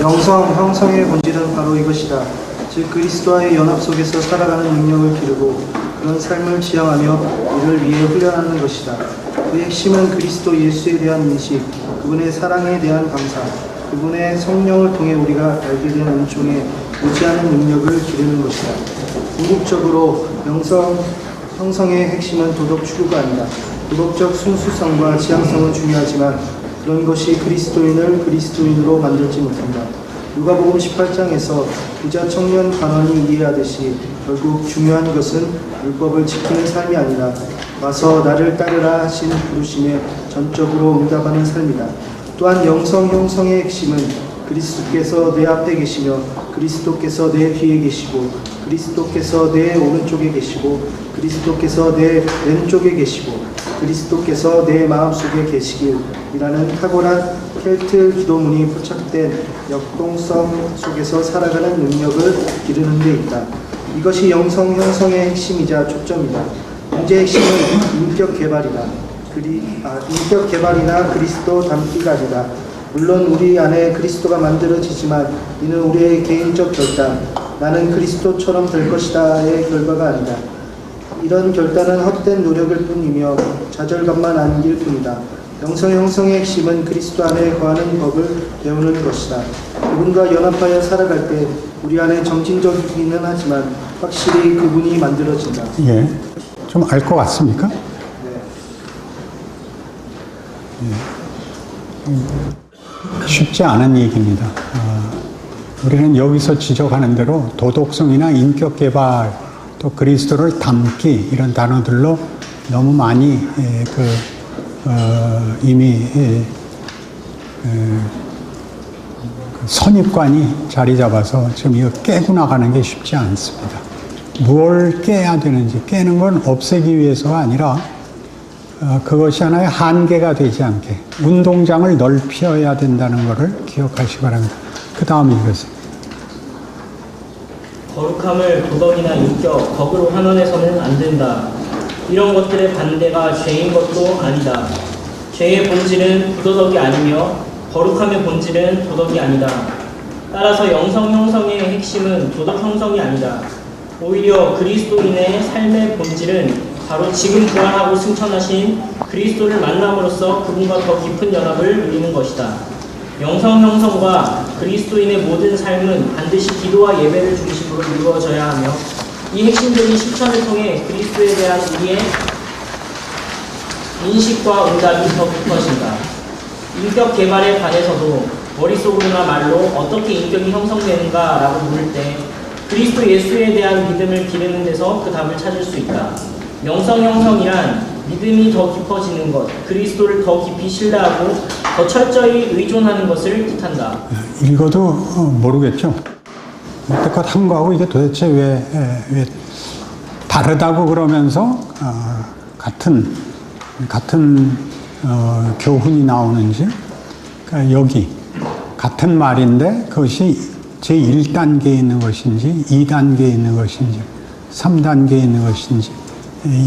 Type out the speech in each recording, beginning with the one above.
영성, 형성의 본질은 바로 이것이다. 즉 그리스도와의 연합 속에서 살아가는 능력을 기르고 그런 삶을 지향하며 이를 위해 훈련하는 것이다. 그 핵심은 그리스도 예수에 대한 인식, 그분의 사랑에 대한 감사, 그분의 성령을 통해 우리가 알게 된 은총에 무지하는 능력을 기르는 것이다. 궁극적으로 영성, 형성의 핵심은 도덕 추구가 아니다. 도덕적 순수성과 지향성은 중요하지만 그런 것이 그리스도인을 그리스도인으로 만들지 못한다. 누가복음 18장에서 부자 청년 간원이 이해하듯이 결국 중요한 것은 율법을 지키는 삶이 아니라 와서 나를 따르라 하신 부르심에 전적으로 응답하는 삶이다. 또한 영성 형성의 핵심은 그리스도께서 내 앞에 계시며 그리스도께서 내 뒤에 계시고 그리스도께서 내 오른쪽에 계시고 그리스도께서 내 왼쪽에 계시고 그리스도께서 내 마음속에 계시길이라는 탁월한 켈트 기도문이 포착된 역동성 속에서 살아가는 능력을 기르는 데 있다. 이것이 영성 형성의 핵심이자 초점이다. 문제의 핵심은 인격 개발이다. 인격 개발이나 그리스도 닮기가 아니다. 물론 우리 안에 그리스도가 만들어지지만 이는 우리의 개인적 결단, 나는 그리스도처럼 될 것이다의 결과가 아니다. 이런 결단은 헛된 노력일 뿐이며 좌절감만 안길 뿐이다. 영성 형성의 핵심은 그리스도 안에 거하는 법을 배우는 것이다. 그분과 연합하여 살아갈 때 우리 안에 정신적이기는 하지만 확실히 그분이 만들어진다. 예, 좀 알 것 같습니까? 네. 쉽지 않은 얘기입니다. 우리는 여기서 지적하는 대로 도덕성이나 인격 개발, 또 그리스도를 닮기 이런 단어들로 너무 많이 이미 선입관이 자리 잡아서 지금 이거 깨고 나가는 게 쉽지 않습니다. 뭘 깨야 되는지, 깨는 건 없애기 위해서가 아니라 그것이 하나의 한계가 되지 않게 운동장을 넓혀야 된다는 것을 기억하시기 바랍니다. 그 다음에 이것은 거룩함을 도덕이나 인격, 덕으로 환원해서는 안 된다. 이런 것들의 반대가 죄인 것도 아니다. 죄의 본질은 부도덕이 아니며 거룩함의 본질은 도덕이 아니다. 따라서 영성 형성의 핵심은 도덕 형성이 아니다. 오히려 그리스도인의 삶의 본질은 바로 지금 부활하고 승천하신 그리스도를 만남으로써 그분과 더 깊은 연합을 누리는 것이다. 영성 형성과 그리스도인의 모든 삶은 반드시 기도와 예배를 중심으로 이루어져야 하며 이 핵심적인 실천을 통해 그리스도에 대한 우리의 인식과 응답이 더 깊어진다. 인격 개발에 관해서도 머릿속으로나 말로 어떻게 인격이 형성되는가라고 물을 때 그리스도 예수에 대한 믿음을 기르는 데서 그 답을 찾을 수 있다. 영성 형성이란 믿음이 더 깊어지는 것, 그리스도를 더 깊이 신뢰하고 더 철저히 의존하는 것을 뜻한다. 읽어도 모르겠죠. 여태껏 한 거하고 이게 도대체 왜 다르다고 그러면서 같은 교훈이 나오는지. 그러니까 여기 같은 말인데 그것이 제1단계에 있는 것인지 2단계에 있는 것인지 3단계에 있는 것인지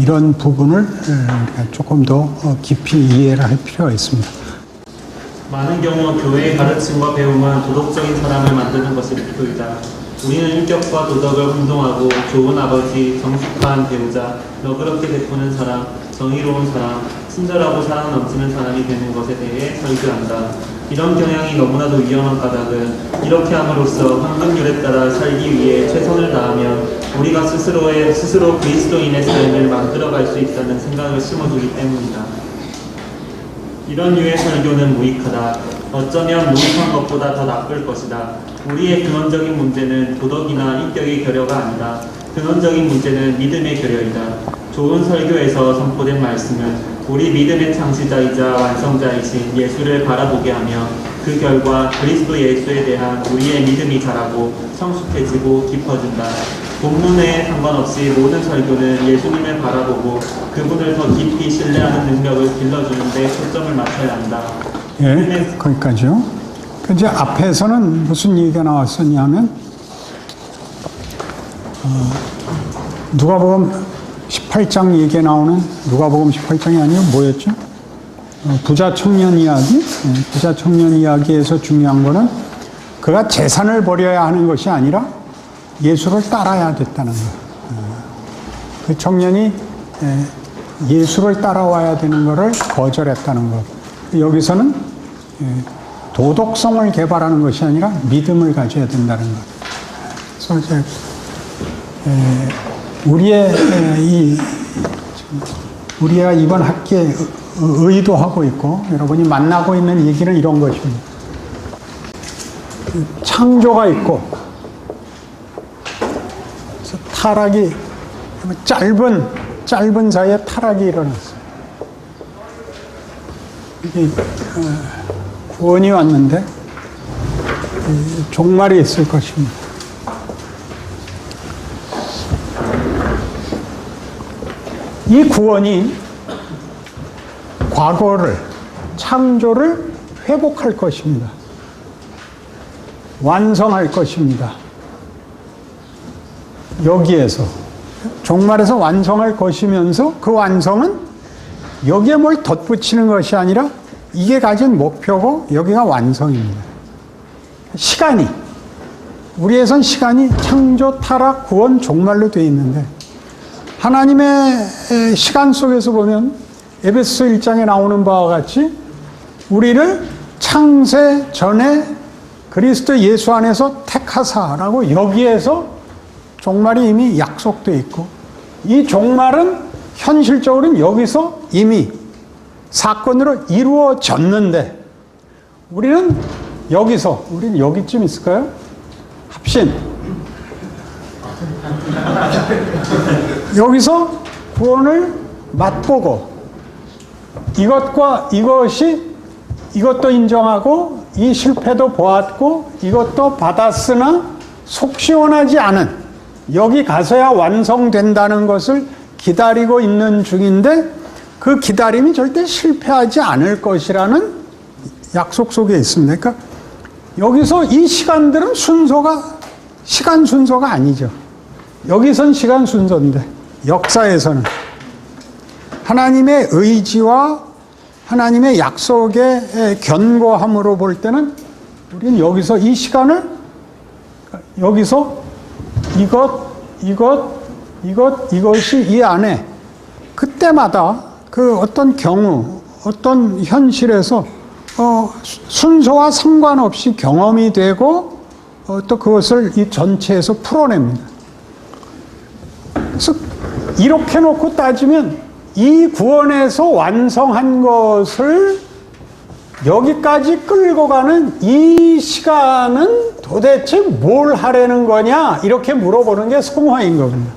이런 부분을 우리가 조금 더 깊이 이해를 할 필요가 있습니다. 많은 경우 교회의 가르침과 배움은 도덕적인 사람을 만드는 것이 목표이다. 우리는 인격과 도덕을 혼동하고 좋은 아버지, 정숙한 배우자, 너그럽게 베푸는 사람, 정의로운 사람, 친절하고 사랑 넘치는 사람이 되는 것에 대해 설교한다. 이런 경향이 너무나도 위험한 까닭은 이렇게 함으로써 황금률에 따라 살기 위해 최선을 다하면 우리가 스스로 그리스도인의 삶을 만들어갈 수 있다는 생각을 심어주기 때문이다. 이런 류의 설교는 무익하다. 어쩌면 무익한 것보다 더 나쁠 것이다. 우리의 근원적인 문제는 도덕이나 인격의 결여가 아니다. 근원적인 문제는 믿음의 결여이다. 좋은 설교에서 선포된 말씀은 우리 믿음의 창시자이자 완성자이신 예수를 바라보게 하며 그 결과 그리스도 예수에 대한 우리의 믿음이 자라고 성숙해지고 깊어진다. 본문에 상관없이 모든 설교는 예수님을 바라보고 그분을 더 깊이 신뢰하는 능력을 길러주는 데 초점을 맞춰야 한다. 예, 거기까지요. 이제 앞에서는 무슨 얘기가 나왔었냐면 누가복음 18장 얘기에 나오는 누가복음 18장이 아니고 뭐였죠? 부자 청년 이야기. 부자 청년 이야기에서 중요한 거는 그가 재산을 버려야 하는 것이 아니라 예수를 따라야 됐다는 거예요. 그 청년이 예수를 따라와야 되는 것을 거절했다는 것. 여기서는 도덕성을 개발하는 것이 아니라 믿음을 가져야 된다는 것. 그래서 이제 우리가 이번 학기에 의도하고 있고 여러분이 만나고 있는 얘기는 이런 것입니다. 창조가 있고 그래서 타락이 짧은 사이에 타락이 일어났어요. 이게 구원이 왔는데 종말이 있을 것입니다. 이 구원이 과거를, 창조를 회복할 것입니다. 완성할 것입니다. 여기에서 종말에서 완성할 것이면서 그 완성은 여기에 뭘 덧붙이는 것이 아니라 이게 가진 목표고 여기가 완성입니다. 시간이 우리에선 시간이 창조, 타락, 구원, 종말로 되어 있는데 하나님의 시간 속에서 보면 에베소 1장에 나오는 바와 같이 우리를 창세 전에 그리스도 예수 안에서 택하사라고 여기에서 종말이 이미 약속되어 있고 이 종말은 현실적으로는 여기서 이미 사건으로 이루어졌는데 우리는 여기쯤 있을까요? 합신. 여기서 구원을 맛보고 이것도 인정하고 이 실패도 보았고 이것도 받았으나 속 시원하지 않은 여기 가서야 완성된다는 것을 기다리고 있는 중인데 그 기다림이 절대 실패하지 않을 것이라는 약속 속에 있습니다. 그러니까 여기서 이 시간들은 시간 순서가 아니죠. 여기선 시간 순서인데 역사에서는 하나님의 의지와 하나님의 약속의 견고함으로 볼 때는 우리는 여기서 이 시간을 여기서 이것이 이 안에 그때마다 그 어떤 경우 어떤 현실에서 순서와 상관없이 경험이 되고 또 그것을 이 전체에서 풀어냅니다. 그래서 이렇게 놓고 따지면 이 구원에서 완성한 것을 여기까지 끌고 가는 이 시간은 도대체 뭘 하려는 거냐 이렇게 물어보는 게 성화인 겁니다.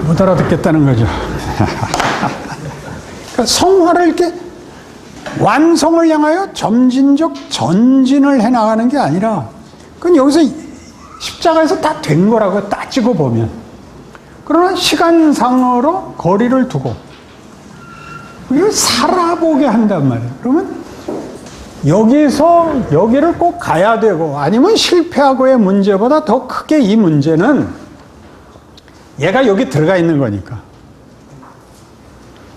못 알아듣겠다는 거죠. 그러니까 성화를 이렇게 완성을 향하여 점진적 전진을 해나가는 게 아니라 그건 여기서 십자가에서 다 된 거라고 따지고 보면 그러나 시간상으로 거리를 두고 우리를 살아보게 한단 말이에요. 그러면 여기를 꼭 가야 되고 아니면 실패하고의 문제보다 더 크게 이 문제는 얘가 여기 들어가 있는 거니까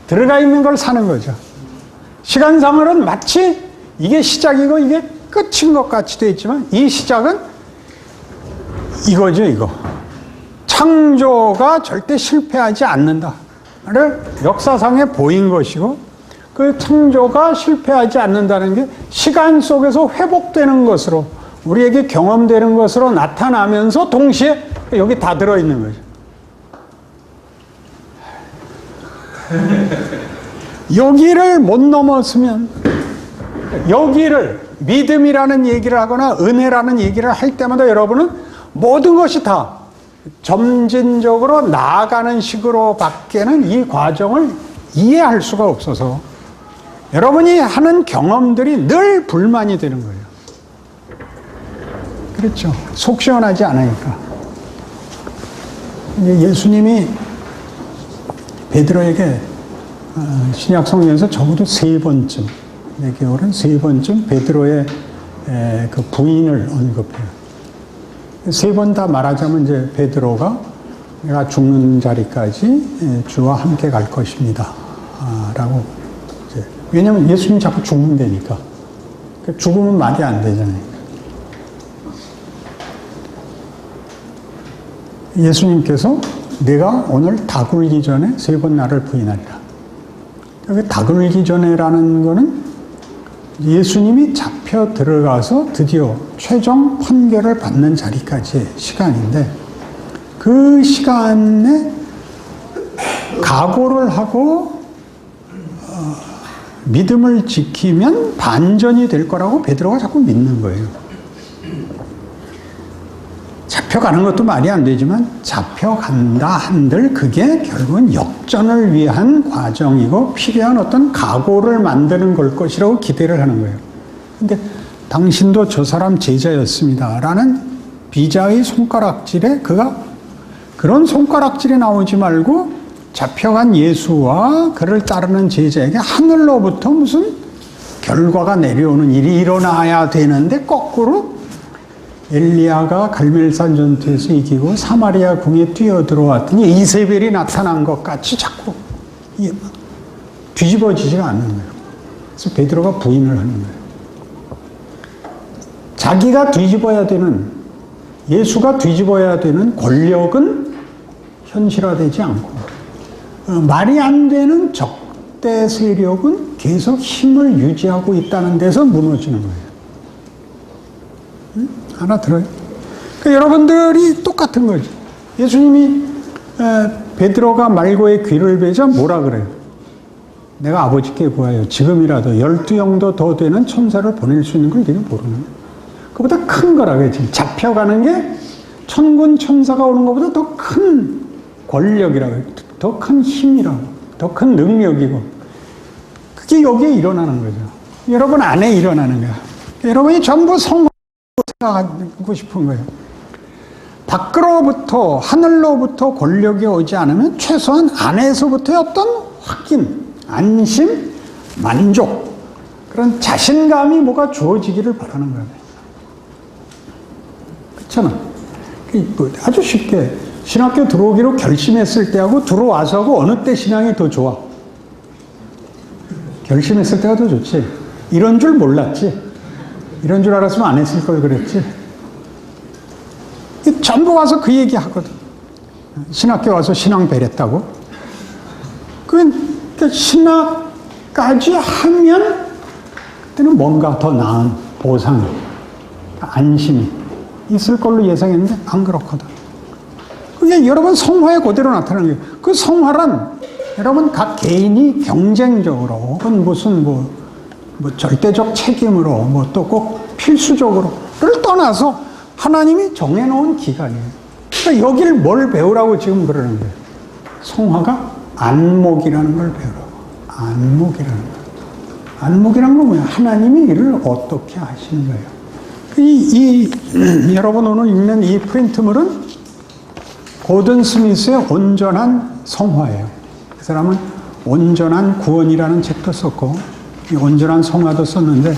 들어가 있는 걸 사는 거죠. 시간상으로는 마치 이게 시작이고 이게 끝인 것 같이 되어 있지만 이 시작은 이거죠, 이거. 창조가 절대 실패하지 않는다를 역사상에 보인 것이고 그 창조가 실패하지 않는다는 게 시간 속에서 회복되는 것으로 우리에게 경험되는 것으로 나타나면서 동시에 여기 다 들어있는 거죠. 여기를 못 넘었으면 여기를 믿음이라는 얘기를 하거나 은혜라는 얘기를 할 때마다 여러분은 모든 것이 다 점진적으로 나아가는 식으로 밖에는 이 과정을 이해할 수가 없어서 여러분이 하는 경험들이 늘 불만이 되는 거예요. 그렇죠. 속 시원하지 않으니까. 예수님이 베드로에게 신약 성경에서 적어도 3번쯤, 내게오른 3번쯤 베드로의 그 부인을 언급해요. 3번 다 말하자면 이제 베드로가 내가 죽는 자리까지 주와 함께 갈 것입니다. 라고. 왜냐면 예수님 자꾸 죽는다니까. 죽으면 말이 안 되잖아요. 예수님께서 내가 오늘 다 굴기 전에 3번 나를 부인하리라. 다 굴기 전에라는 거는 예수님이 잡혀 들어가서 드디어 최종 판결을 받는 자리까지의 시간인데, 그 시간에 각오를 하고 믿음을 지키면 반전이 될 거라고 베드로가 자꾸 믿는 거예요. 잡혀가는 것도 말이 안 되지만 잡혀간다 한들 그게 결국은 역전을 위한 과정이고 필요한 어떤 각오를 만드는 걸 것이라고 기대를 하는 거예요. 근데 당신도 저 사람 제자였습니다 라는 비자의 손가락질에 그가 그런 손가락질에 나오지 말고 잡혀간 예수와 그를 따르는 제자에게 하늘로부터 무슨 결과가 내려오는 일이 일어나야 되는데 거꾸로 엘리야가 갈멜산 전투에서 이기고 사마리아 궁에 뛰어들어왔더니 이세벨이 나타난 것 같이 자꾸 뒤집어지지가 않는 거예요. 그래서 베드로가 부인을 하는 거예요. 자기가 뒤집어야 되는, 예수가 뒤집어야 되는 권력은 현실화되지 않고 말이 안 되는 적대 세력은 계속 힘을 유지하고 있다는 데서 무너지는 거예요. 하나 들어요? 그러니까 여러분들이 똑같은 거죠. 예수님이 베드로가 말고의 귀를 베자 뭐라 그래요? 내가 아버지께 구하여 지금이라도 12영도 더 되는 천사를 보낼 수 있는 걸 네가 모르는 거야. 그보다 큰 거라고요. 지금 잡혀가는 게 천군 천사가 오는 것보다 더 큰 권력이라고요. 더 큰 힘이라고. 더 큰 능력이고. 그게 여기에 일어나는 거죠. 여러분 안에 일어나는 거야. 여러분이 전부 생각하고 싶은 거예요. 밖으로부터, 하늘로부터 권력이 오지 않으면 최소한 안에서부터의 어떤 확인, 안심, 만족, 그런 자신감이 뭐가 주어지기를 바라는 거예요. 그렇잖아. 아주 쉽게 신학교 들어오기로 결심했을 때하고 들어와서하고 어느 때 신앙이 더 좋아? 결심했을 때가 더 좋지. 이런 줄 몰랐지. 이런 줄 알았으면 안 했을 걸 그랬지. 전부 와서 그 얘기 하거든. 신학교 와서 신앙 배렸다고. 그러니까 신학까지 하면 그때는 뭔가 더 나은 보상, 안심이 있을 걸로 예상했는데 안 그렇거든. 그게 여러분 성화에 그대로 나타나는 거예요. 그 성화란 여러분 각 개인이 경쟁적으로 혹은 무슨 뭐 절대적 책임으로 뭐 또 꼭 필수적으로를 떠나서 하나님이 정해놓은 기간이에요. 그러니까 여기를 뭘 배우라고 지금 그러는 거예요. 성화가 안목이라는 걸 배우라고. 안목이라는 거. 안목이란 건 뭐예요? 하나님이 이를 어떻게 하시는 거예요. 여러분 오늘 읽는 이 프린트물은 고든 스미스의 온전한 성화예요. 그 사람은 온전한 구원이라는 책도 썼고 온전한 성화도 썼는데,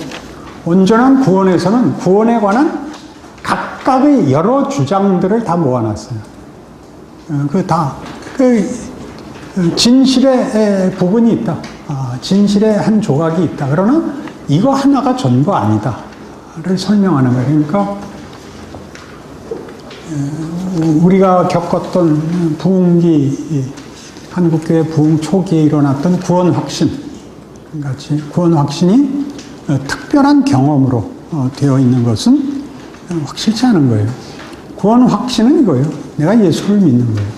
온전한 구원에서는 구원에 관한 각각의 여러 주장들을 다 모아놨어요. 진실의 부분이 있다. 진실의 한 조각이 있다. 그러나 이거 하나가 전부 아니다를 설명하는 거예요. 그러니까 우리가 겪었던 부흥기, 한국교회 부흥 초기에 일어났던 구원 확신 같이 구원 확신이 특별한 경험으로 되어 있는 것은 확실치 않은 거예요. 구원 확신은 이거예요. 내가 예수를 믿는 거예요.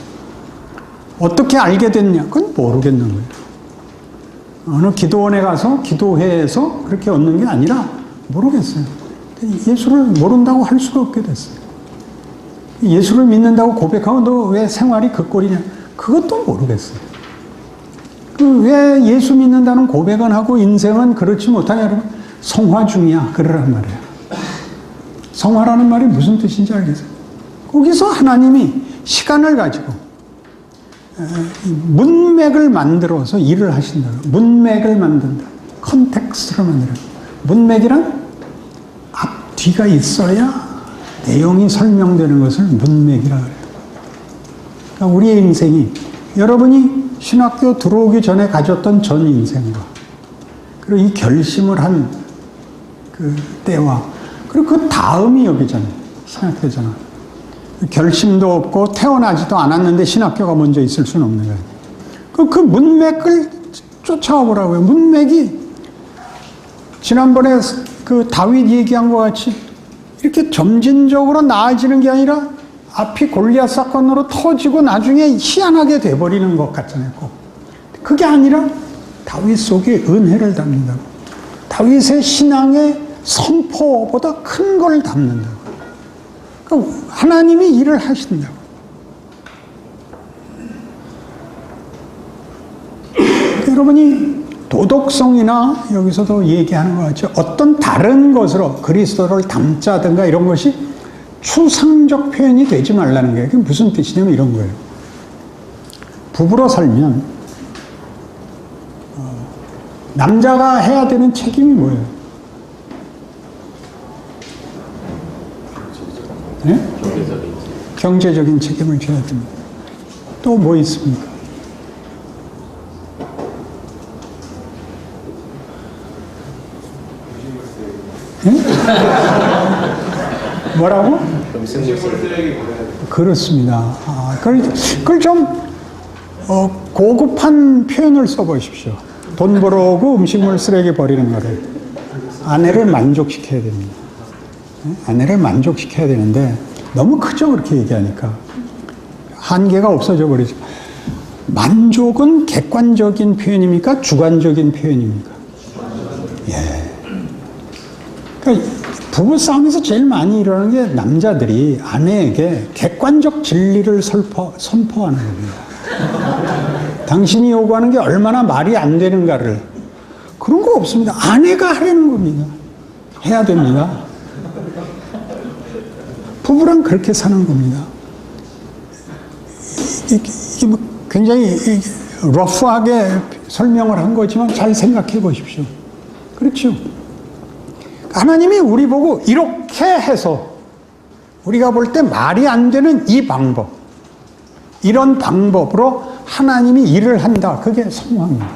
어떻게 알게 됐냐? 그건 모르겠는 거예요. 어느 기도원에 가서 기도회에서 그렇게 얻는 게 아니라 모르겠어요. 예수를 모른다고 할 수가 없게 됐어요. 예수를 믿는다고 고백하고 너 왜 생활이 그 꼴이냐? 그것도 모르겠어요. 왜 예수 믿는다는 고백은 하고 인생은 그렇지 못하냐? 여러분, 성화 중이야. 그러란 말이에요. 성화라는 말이 무슨 뜻인지 알겠어요? 거기서 하나님이 시간을 가지고 문맥을 만들어서 일을 하신다. 문맥을 만든다. 컨텍스트를 만들어요. 문맥이란 앞뒤가 있어야 내용이 설명되는 것을 문맥이라 그래요. 그러니까 우리의 인생이, 여러분이 신학교 들어오기 전에 가졌던 전 인생과 그리고 이 결심을 한 그 때와 그리고 그 다음이 여기잖아요. 신학교잖아. 결심도 없고 태어나지도 않았는데 신학교가 먼저 있을 수는 없는 거예요. 그 문맥을 쫓아와 보라고요. 문맥이 지난번에 그 다윗 얘기한 것 같이 이렇게 점진적으로 나아지는 게 아니라 앞이 골리앗 사건으로 터지고 나중에 희한하게 돼버리는 것 같잖아요. 그게 아니라 다윗 속에 은혜를 담는다고. 다윗의 신앙의 선포보다 큰 걸 담는다고. 그러니까 하나님이 일을 하신다고. 여러분이 도덕성이나 여기서도 얘기하는 것 같죠. 어떤 다른 것으로 그리스도를 담자든가 이런 것이 추상적 표현이 되지 말라는 거예요. 그게 무슨 뜻이냐면 이런 거예요. 부부로 살면 남자가 해야 되는 책임이 뭐예요? 네? 경제적인 책임을 져야 됩니다. 또 뭐 있습니까? 네? 뭐라고? 그렇습니다. 그걸 좀 고급한 표현을 써보십시오. 돈 벌어오고 음식물 쓰레기 버리는 거를. 아내를 만족시켜야 됩니다. 아내를 만족시켜야 되는데 너무 크죠, 그렇게 얘기하니까. 한계가 없어져 버리죠. 만족은 객관적인 표현입니까? 주관적인 표현입니까? 예. 그러니까 부부싸움에서 제일 많이 일어나는 게 남자들이 아내에게 객관적 진리를 선포하는 겁니다. 당신이 요구하는 게 얼마나 말이 안 되는가를. 그런 거 없습니다. 아내가 하라는 겁니다. 해야 됩니다. 부부랑 그렇게 사는 겁니다. 굉장히 러프하게 설명을 한 거지만 잘 생각해 보십시오. 그렇죠? 하나님이 우리 보고 이렇게 해서 우리가 볼 때 말이 안 되는 이 방법, 이런 방법으로 하나님이 일을 한다. 그게 성화입니다.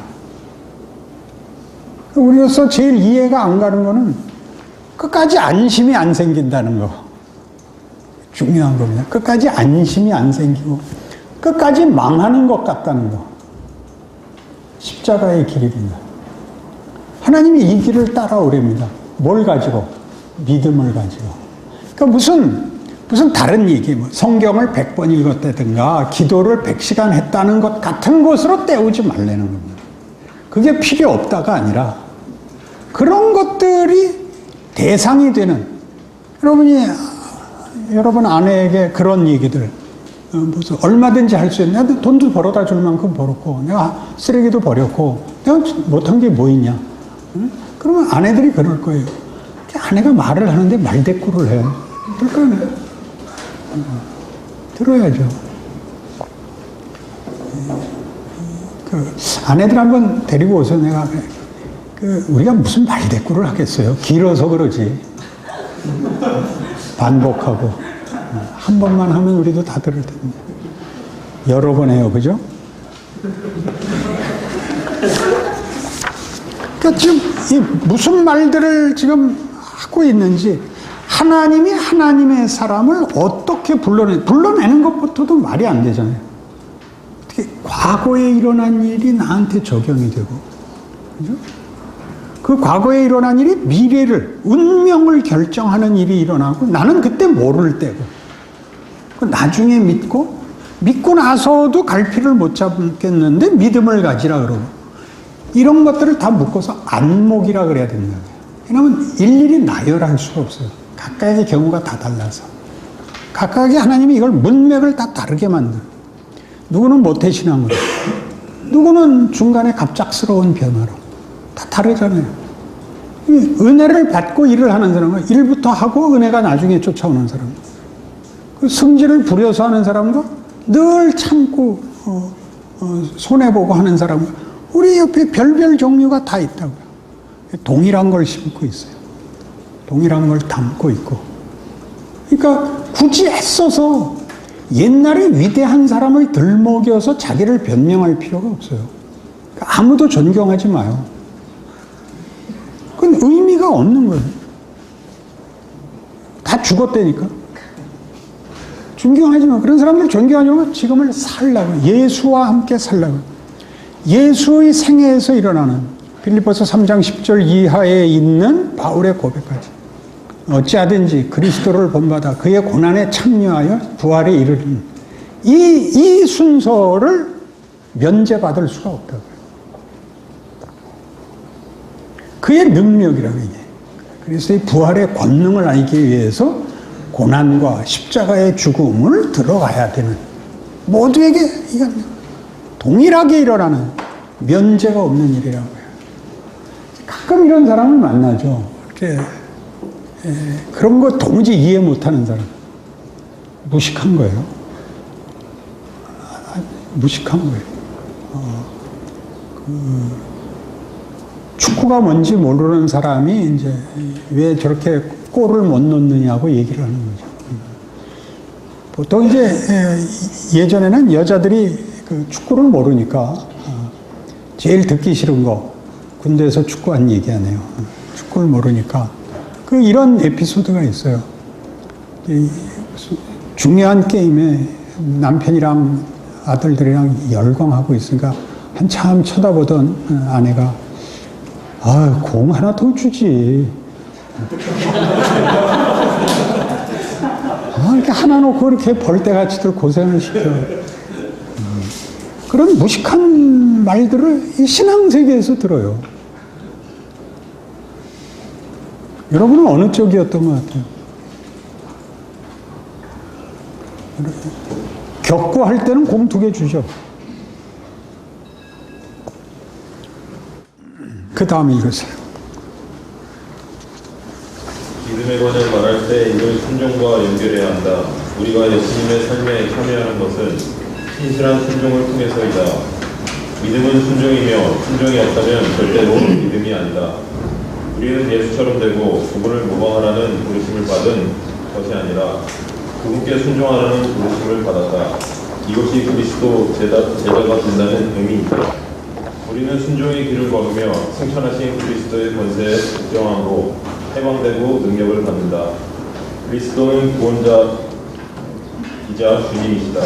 우리로서 제일 이해가 안 가는 거는 끝까지 안심이 안 생긴다는 거. 중요한 겁니다. 끝까지 안심이 안 생기고 끝까지 망하는 것 같다는 거. 십자가의 길입니다. 하나님이 이 길을 따라오렵니다. 뭘 가지고? 믿음을 가지고. 그러니까 무슨 다른 얘기, 뭐 성경을 100번 읽었다든가 기도를 100시간 했다는 것 같은 것으로 때우지 말라는 겁니다. 그게 필요 없다가 아니라 그런 것들이 대상이 되는, 여러분 아내에게 그런 얘기들, 무슨 얼마든지 할 수 있는, 내가 돈도 벌어다 줄 만큼 벌었고, 내가 쓰레기도 버렸고, 내가 못한 게 뭐 있냐? 응? 그러면 아내들이 그럴 거예요. 아내가 말을 하는데 말대꾸를 해. 그러니까 들어야죠. 아내들 한번 데리고 오서 내가 우리가 무슨 말대꾸를 하겠어요? 길어서 그러지. 반복하고 한 번만 하면 우리도 다 들을 텐데 여러 번 해요, 그죠? 그러니까 지금 이 무슨 말들을 지금 하고 있는지, 하나님이 하나님의 사람을 어떻게 불러내는 것부터도 말이 안 되잖아요. 어떻게 과거에 일어난 일이 나한테 적용이 되고, 그죠? 그 과거에 일어난 일이 미래를, 운명을 결정하는 일이 일어나고 나는 그때 모를 때고, 나중에 믿고 나서도 갈피를 못 잡겠는데 믿음을 가지라 그러고, 이런 것들을 다 묶어서 안목이라 그래야 된다. 왜냐하면 일일이 나열할 수가 없어요. 각각의 경우가 다 달라서. 각각의 하나님이 이걸 문맥을 다 다르게 만들어요. 누구는 모태신앙으로, 누구는 중간에 갑작스러운 변화로. 다 다르잖아요. 은혜를 받고 일을 하는 사람은 일부터 하고 은혜가 나중에 쫓아오는 사람, 승질을 부려서 하는 사람과 늘 참고 손해보고 하는 사람과, 우리 옆에 별별 종류가 다 있다고요. 동일한 걸 심고 있어요. 동일한 걸 담고 있고. 그러니까 굳이 애써서 옛날에 위대한 사람을 들먹여서 자기를 변명할 필요가 없어요. 그러니까 아무도 존경하지 마요. 그건 의미가 없는 거예요. 다 죽었다니까. 존경하지 마. 그런 사람들 존경하려면 지금을 살라고. 예수와 함께 살라고. 예수의 생애에서 일어나는 빌립보서 3장 10절 이하에 있는 바울의 고백까지. 어찌하든지 그리스도를 본받아 그의 고난에 참여하여 부활에 이르는 이 순서를 면제받을 수가 없다고요. 그의 능력이라고 이게. 그래서 이 부활의 권능을 알기 위해서 고난과 십자가의 죽음을 들어가야 되는 모두에게 이건 동일하게 일어나는 면제가 없는 일이라고 해요. 가끔 이런 사람을 만나죠. 이렇게 그런 거 도무지 이해 못하는 사람. 무식한 거예요. 무식한 거예요. 축구가 뭔지 모르는 사람이 이제 왜 저렇게 골을 못 넣느냐고 얘기를 하는 거죠. 보통 이제 예전에는 여자들이 그 축구를 모르니까 제일 듣기 싫은 거 군대에서 축구한 얘기하네요. 축구를 모르니까 그 이런 에피소드가 있어요. 중요한 게임에 남편이랑 아들들이랑 열광하고 있으니까 한참 쳐다보던 아내가 공 하나 더 주지. 이렇게 하나 놓고 이렇게 벌떼같이들 고생을 시켜. 그런 무식한 말들을 이 신앙세계에서 들어요. 여러분은 어느 쪽이었던 것 같아요? 겪고 할 때는 공 2개 주죠. 그 다음에 읽으세요. 믿음의 권을 말할 때 이걸 순종과 연결해야 한다. 우리가 예수님의 삶에 참여하는 것은 신실한 순종을 통해서이다. 믿음은 순종이며 순종이 없다면 절대로 믿음이 아니다. 우리는 예수처럼 되고 그분을 모방하라는 부르심을 받은 것이 아니라 그분께 순종하라는 부르심을 받았다. 이것이 그리스도 제자가 된다는 의미이다. 우리는 순종의 길을 걸으며 승천하신 그리스도의 권세에 복종함으로 해방되고 능력을 받는다. 그리스도는 구원자이자 주님이시다.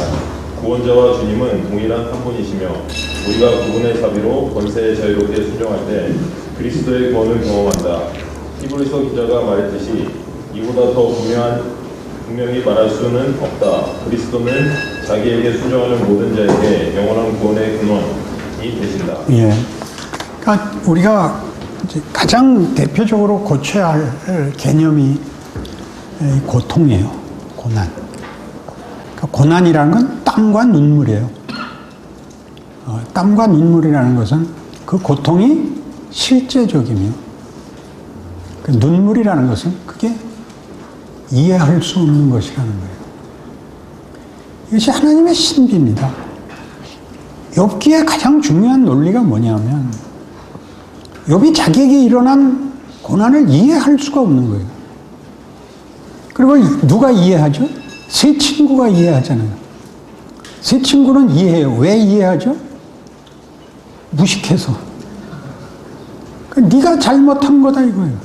구원자와 주님은 동일한 한 분이시며 우리가 그분의 자비로 권세에 자유롭게 순종할 때 그리스도의 구원을 경험한다. 히브리서 기자가 말했듯이 이보다 더 분명히 말할 수는 없다. 그리스도는 자기에게 순종하는 모든 자에게 영원한 구원의 근원이 되신다. 예. 그러니까 우리가 이제 가장 대표적으로 고쳐야 할 개념이 고통이에요. 고난. 그러니까 고난이라는 건 땀과 눈물이에요. 땀과 눈물이라는 것은 그 고통이 실제적이며 그 눈물이라는 것은 그게 이해할 수 없는 것이라는 거예요. 이것이 하나님의 신비입니다. 욥기의 가장 중요한 논리가 뭐냐면 욥이 자기에게 일어난 고난을 이해할 수가 없는 거예요. 그리고 누가 이해하죠? 세 친구가 이해하잖아요. 세 친구는 이해해요. 왜 이해하죠? 무식해서. 네가 잘못한 거다 이거예요.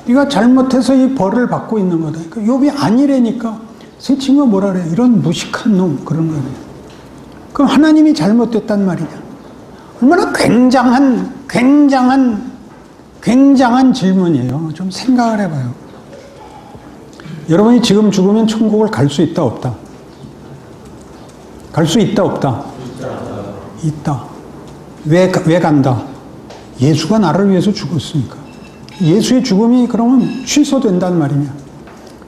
네가 잘못해서 이 벌을 받고 있는 거다. 욥이 아니라니까 세 친구가 뭐라 그래요? 이런 무식한 놈 그런 거예요. 그럼 하나님이 잘못됐단 말이냐? 얼마나 굉장한 질문이에요. 좀 생각을 해봐요. 여러분이 지금 죽으면 천국을 갈 수 있다 없다? 갈 수 있다 없다? 있다. 왜 간다? 예수가 나를 위해서 죽었으니까. 예수의 죽음이 그러면 취소된단 말이냐?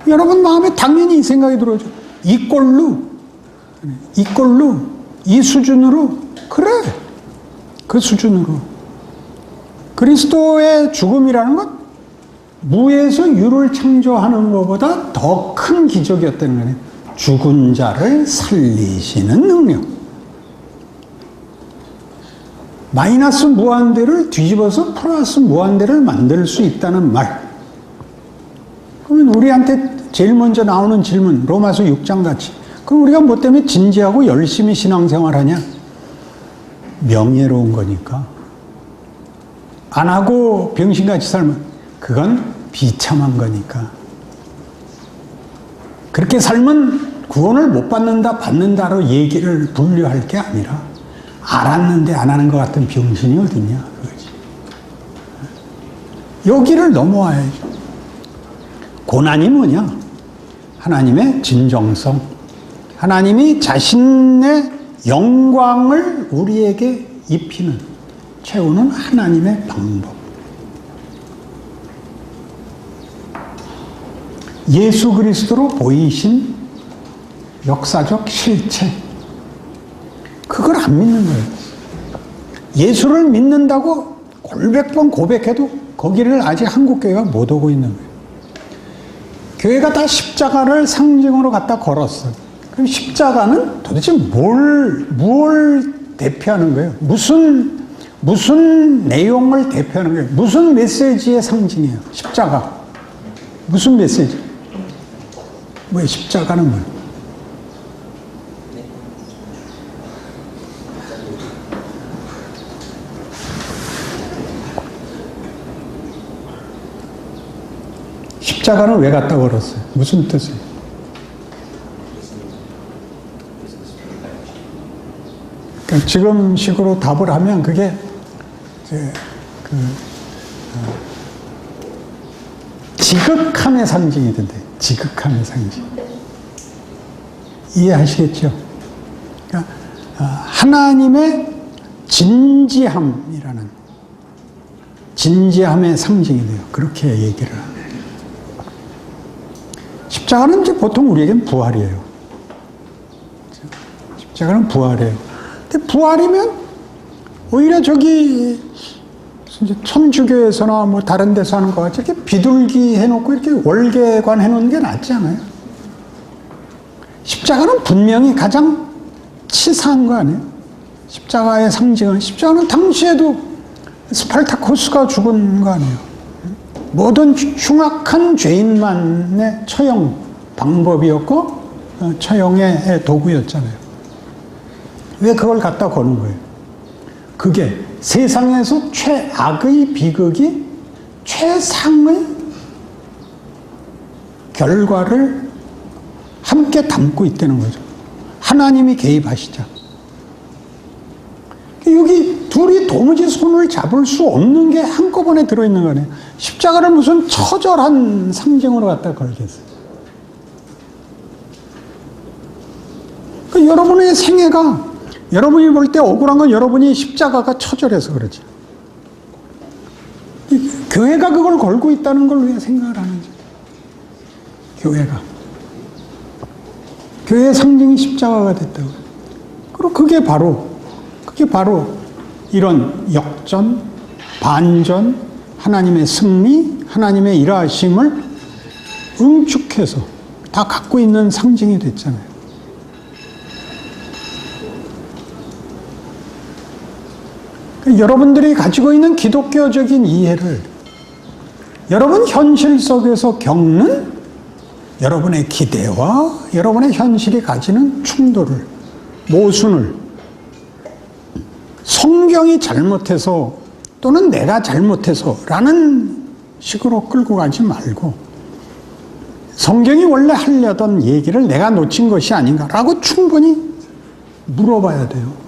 여러분 마음에 당연히 이 생각이 들어오죠. 이 꼴로, 이 수준으로, 그래. 그 수준으로. 그리스도의 죽음이라는 것, 무에서 유를 창조하는 것보다 더 큰 기적이었다는 거예요. 죽은 자를 살리시는 능력. 마이너스 무한대를 뒤집어서 플러스 무한대를 만들 수 있다는 말. 그러면 우리한테 제일 먼저 나오는 질문, 로마서 6장 같이 그럼 우리가 뭐 때문에 진지하고 열심히 신앙생활하냐? 명예로운 거니까. 안 하고 병신같이 살면 그건 비참한 거니까. 그렇게 살면 구원을 못 받는다, 받는다로 얘기를 분류할 게 아니라 알았는데 안 하는 것 같은 병신이 어딨냐, 그거지. 여기를 넘어와야죠. 고난이 뭐냐? 하나님의 진정성. 하나님이 자신의 영광을 우리에게 입히는, 채우는 하나님의 방법. 예수 그리스도로 보이신 역사적 실체. 그걸 안 믿는 거예요. 예수를 믿는다고 골백 번 고백해도 거기를 아직 한국교회가 못 오고 있는 거예요. 교회가 다 십자가를 상징으로 갖다 걸었어요. 그럼 십자가는 도대체 뭘 대표하는 거예요? 무슨 내용을 대표하는 거예요? 무슨 메시지의 상징이에요? 십자가. 무슨 메시지? 뭐예요? 십자가는 뭐예요? 십자가는 왜 갖다 걸었어요? 무슨 뜻이에요? 그러니까 지금 식으로 답을 하면 그게 이제 지극함의 상징이 된대. 지극함의 상징. 이해하시겠죠? 그러니까 하나님의 진지함이라는, 진지함의 상징이 돼요. 그렇게 얘기를 합니다. 십자가는 이제 보통 우리에겐 부활이에요. 십자가는 부활이에요. 근데 부활이면 오히려 저기 천주교에서나 뭐 다른 데서 하는 것 같이 이렇게 비둘기 해놓고 이렇게 월계관 해놓는 게 낫지 않아요? 십자가는 분명히 가장 치사한 거 아니에요? 십자가의 상징은, 십자가는 당시에도 스파르타쿠스가 죽은 거 아니에요? 모든 흉악한 죄인만의 처형 방법이었고 처형의 도구였잖아요. 왜 그걸 갖다 거는 거예요? 그게 세상에서 최악의 비극이 최상의 결과를 함께 담고 있다는 거죠. 하나님이 개입하시자. 여기 둘이 도무지 손을 잡을 수 없는 게 한꺼번에 들어있는 거네요. 십자가를 무슨 처절한 상징으로 갖다 걸겠어요. 그러니까 여러분의 생애가, 여러분이 볼 때 억울한 건 여러분이 십자가가 처절해서 그러지. 교회가 그걸 걸고 있다는 걸 왜 생각을 하는지. 교회가. 교회의 상징이 십자가가 됐다고. 그리고 그게 바로 이런 역전, 반전, 하나님의 승리, 하나님의 일하심을 응축해서 다 갖고 있는 상징이 됐잖아요. 여러분들이 가지고 있는 기독교적인 이해를 여러분 현실 속에서 겪는 여러분의 기대와 여러분의 현실이 가지는 충돌을, 모순을 성경이 잘못해서 또는 내가 잘못해서 라는 식으로 끌고 가지 말고 성경이 원래 하려던 얘기를 내가 놓친 것이 아닌가라고 충분히 물어봐야 돼요.